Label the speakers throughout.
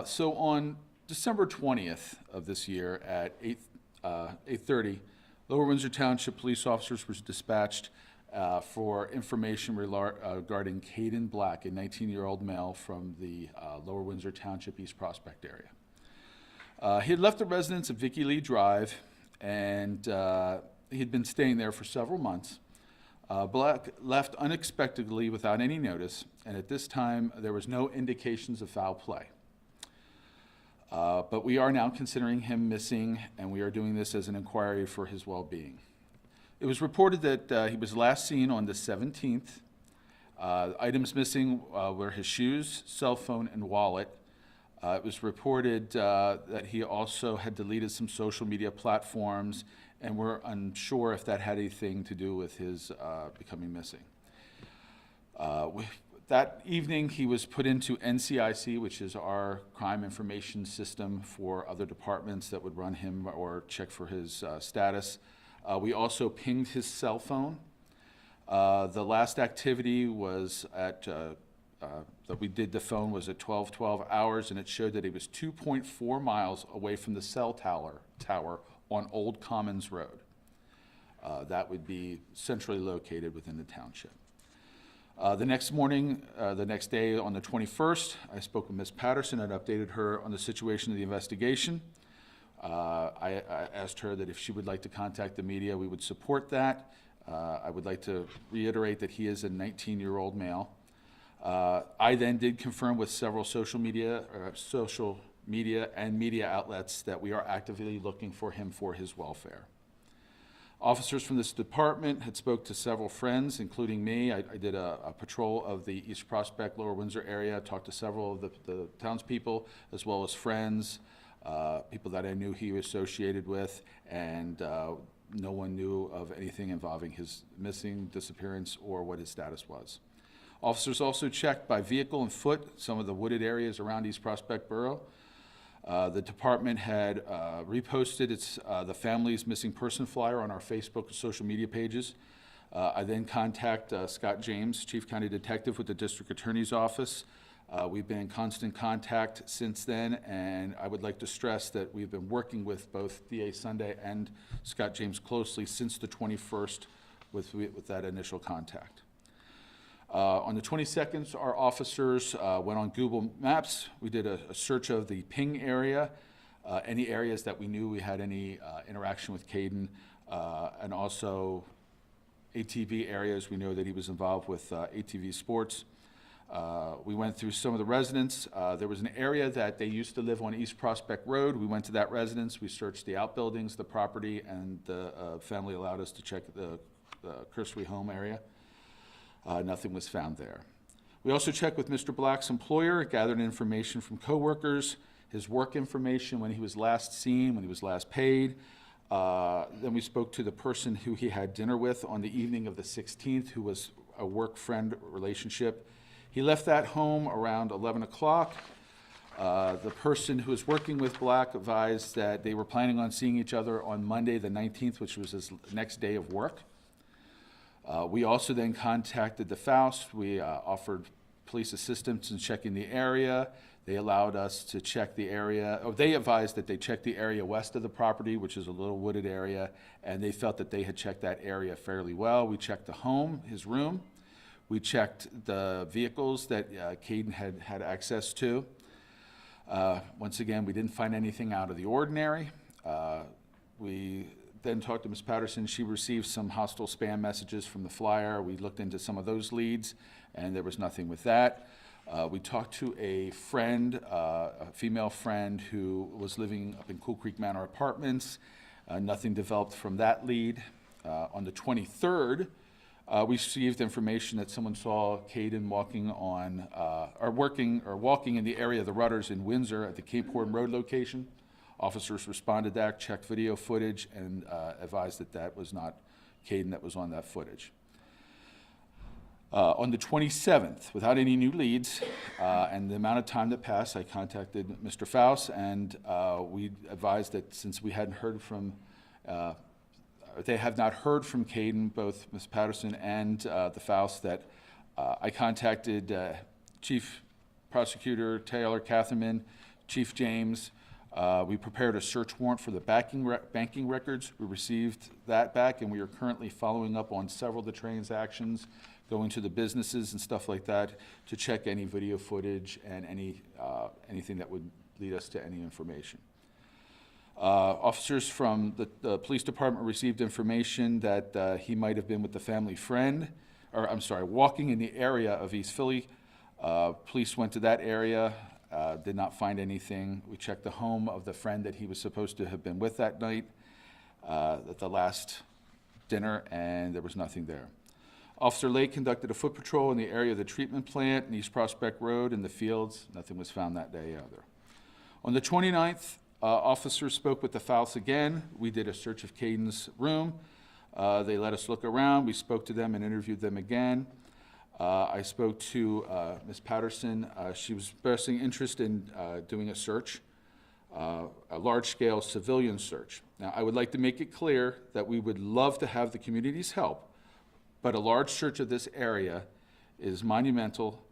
Speaker 1: So on December 20th of this year at 8:30, Lower Windsor Township police officers were dispatched for information regarding Kadin Black, a 19-year-old male from the Lower Windsor Township East Prospect area. He had left the residence of Vicky Lee Drive, and he had been staying there for several months. Black left unexpectedly without any notice, and at this time there was no indications of foul play. But we are now considering him missing, and we are doing this as an inquiry for his well-being. It was reported that he was last seen on the 17th. Items missing were his shoes, cell phone, and wallet. It was reported that he also had deleted some social media platforms, and we're unsure if that had anything to do with his becoming missing. That evening, he was put into NCIC, which is our crime information system for other departments that would run him or check for his status. We also pinged his cell phone. The last activity was that we did the phone was at 12 hours, and it showed that he was 2.4 miles away from the cell tower on Old Commons Road. That would be centrally located within the township. The next morning, the next day on the 21st, I spoke with Ms. Patterson and updated her on the situation of the investigation. I asked her that if she would like to contact the media, we would support that. I would like to reiterate that he is a 19-year-old male. I then did confirm with several social media and media outlets that we are actively looking for him for his welfare. Officers from this department had spoke to several friends, including me. I did a patrol of the East Prospect, Lower Windsor area, talked to several of the townspeople, as well as friends, people that I knew he was associated with, and no one knew of anything involving his missing, disappearance, or what his status was. Officers also checked by vehicle and foot some of the wooded areas around East Prospect Borough. The department had reposted the family's missing person flyer on our Facebook and social media pages. I then contacted Scott James, Chief County Detective with the District Attorney's Office. We've been in constant contact since then, and I would like to stress that we've been working with both DA Sunday and Scott James closely since the 21st with that initial contact. On the 22nd, our officers went on Google Maps. We did a search of the ping area, any areas that we knew we had any interaction with Kaden, and also ATV areas. We know that he was involved with ATV sports. We went through some of the residents. There was an area that they used to live on East Prospect Road. We went to that residence. We searched the outbuildings, the property, and the family allowed us to check the cursory home area. Nothing was found there. We also checked with Mr. Black's employer, gathered information from coworkers, his work information, when he was last seen, when he was last paid. Then we spoke to the person who he had dinner with on the evening of the 16th, who was a work friend relationship. He left that home around 11 o'clock. The person who was working with Black advised that they were planning on seeing each other on Monday the 19th, which was his next day of work. We also then contacted the Faust. We offered police assistance in checking the area. They allowed us to check the area, or they advised that they check the area west of the property, which is a little wooded area, and they felt that they had checked that area fairly well. We checked the home, his room. We checked the vehicles that Kaden had access to. Once again, we didn't find anything out of the ordinary. We then talked to Ms. Patterson. She received some hostile spam messages from the flyer. We looked into some of those leads, and there was nothing with that. We talked to a friend, a female friend who was living up in Cool Creek Manor Apartments. Nothing developed from that lead. On the 23rd, we received information that someone saw Kaden walking walking in the area of the Rudders in Windsor at the Cape Horn Road location. Officers responded to that, checked video footage, and advised that that was not Kaden that was on that footage. On the 27th, without any new leads and the amount of time that passed, I contacted Mr. Faust, and we advised that since we hadn't heard from, they have not heard from Kaden, both Ms. Patterson and the Faust, that I contacted Chief Prosecutor Taylor Catherman Chief James, we prepared a search warrant for the banking records. We received that back, and we are currently following up on several of the transactions, going to the businesses and stuff like that to check any video footage and anything that would lead us to any information. Officers from the police department received information that he might have been with the family friend, or I'm sorry, walking in the area of East Philly. Police went to that area, did not find anything. We checked the home of the friend that he was supposed to have been with that night at the last dinner, and there was nothing there. Officer Lake conducted a foot patrol in the area of the treatment plant in East Prospect Road in the fields. Nothing was found that day either. On the 29th, officers spoke with the Fouts again. We did a search of Kaden's room. They let us look around. We spoke to them and interviewed them again. I spoke to Ms. Patterson. She was expressing interest in doing a search, a large-scale civilian search. Now, I would like to make it clear that we would love to have the community's help, but a large search of this area is monumental,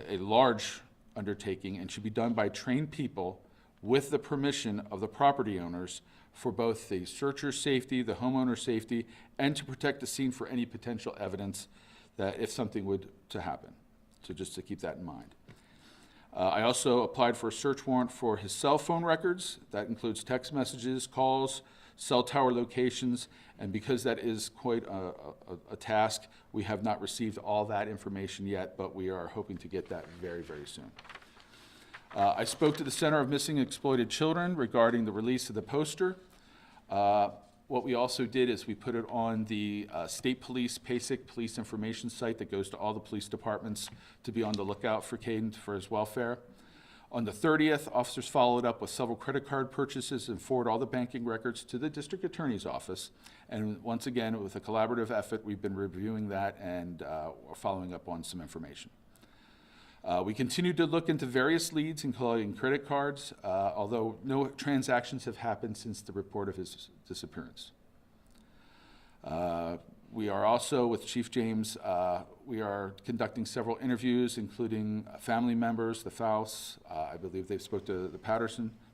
Speaker 1: a large undertaking, and should be done by trained people with the permission of the property owners for both the searcher's safety, the homeowner's safety, and to protect the scene for any potential evidence that if something would to happen. So just to keep that in mind. I also applied for a search warrant for his cell phone records. That includes text messages, calls, cell tower locations, and because that is quite a task, we have not received all that information yet, but we are hoping to get that very, very soon. I spoke to the Center of Missing and Exploited Children regarding the release of the poster. What we also did is we put it on the State Police PASIC police information site that goes to all the police departments to be on the lookout for Kaden for his welfare. On the 30th, officers followed up with several credit card purchases and forwarded all the banking records to the district attorney's office. And once again, with a collaborative effort, we've been reviewing that and following up on some information. We continued to look into various leads, including credit cards, although no transactions have happened since the report of his disappearance. We are also, with Chief James, we are conducting several interviews, including family members, the Faust. I believe they spoke to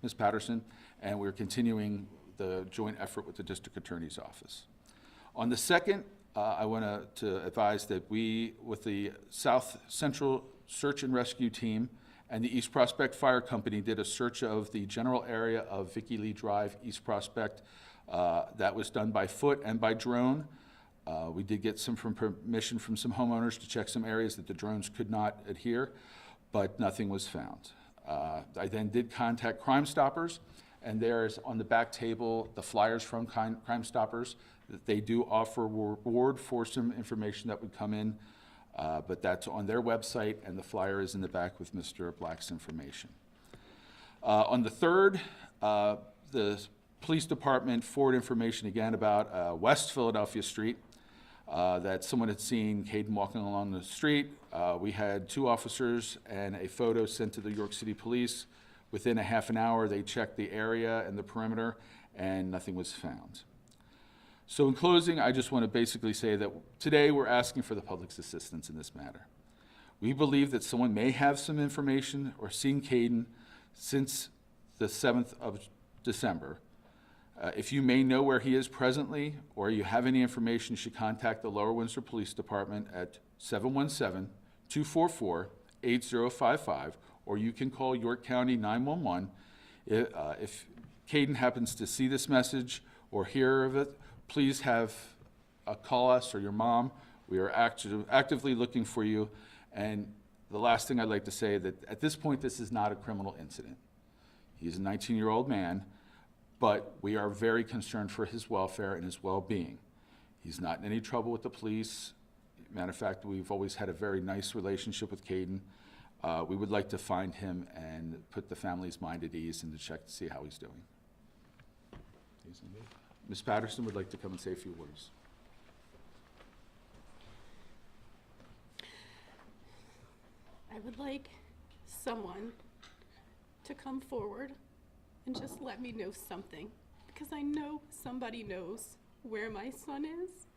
Speaker 1: Ms. Patterson, and we're continuing the joint effort with the district attorney's office. On the 2nd, I want to advise that we, with the South Central Search and Rescue Team and the East Prospect Fire Company, did a search of the general area of Vicky Lee Drive, East Prospect. That was done by foot and by drone. We did get some permission from some homeowners to check some areas that the drones could not adhere, but nothing was found. I then did contact Crime Stoppers, and there's on the back table the flyers from Crime Stoppers that they do offer reward for some information that would come in, but that's on their website, and the flyer is in the back with Mr. Black's information. On the 3rd, the police department forwarded information again about West Philadelphia Street, that someone had seen Kaden walking along the street. We had 2 officers and a photo sent to the York City Police. Within a half an hour, they checked the area and the perimeter, and nothing was found. So in closing, I just want to basically say that today we're asking for the public's assistance in this matter. We believe that someone may have some information or seen Kaden since the 7th of December. If you may know where he is presently, or you have any information, you should contact the Lower Windsor Police Department at 717-244-8055, or you can call York County 911. If Kaden happens to see this message or hear of it, please call us or your mom. We are actively looking for you. And the last thing I'd like to say that at this point, this is not a criminal incident. He's a 19-year-old man, but we are very concerned for his welfare and his well-being. He's not in any trouble with the police. Matter of fact, we've always had a very nice relationship with Kaden. We would like to find him and put the family's mind at ease and to check to see how he's doing. Ms. Patterson would like to come and say a few words.
Speaker 2: I would like someone to come forward and just let me know something, because I know somebody knows where my son is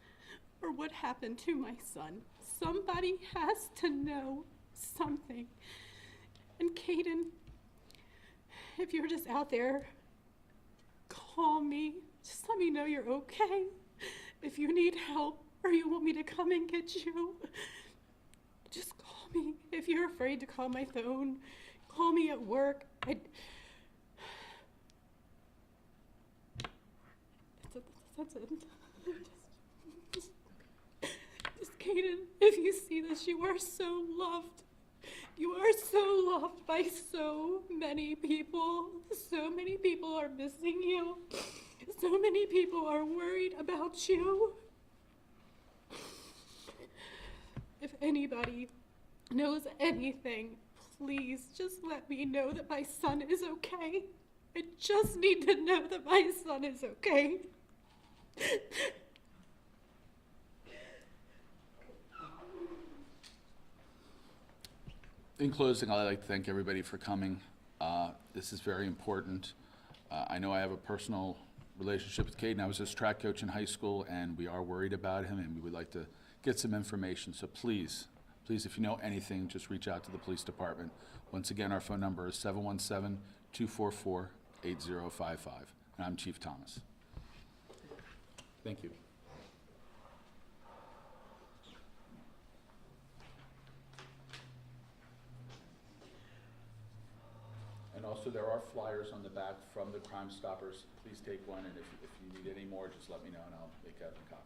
Speaker 2: or what happened to my son. Somebody has to know something. And Kaden, if you're just out there, call me. Just let me know you're okay. If you need help or you want me to come and get you, just call me. If you're afraid to call my phone, call me at work. That's it. Just Kaden, if you see this, you are so loved. You are so loved by so many people. So many people are missing you. So many people are worried about you. If anybody knows anything, please just let me know that my son is okay. I just need to know that my son is okay.
Speaker 1: In closing, I'd like to thank everybody for coming. This is very important. I know I have a personal relationship with Kaden. I was his track coach in high school, and we are worried about him, and we would like to get some information. So please, if you know anything, just reach out to the police department. Once again, our phone number is 717-244-8055, and I'm Chief Thomas. Thank you. And also, there are flyers on the back from the Crime Stoppers. Please take one, and if you need any more, just let me know, and I'll make a copy.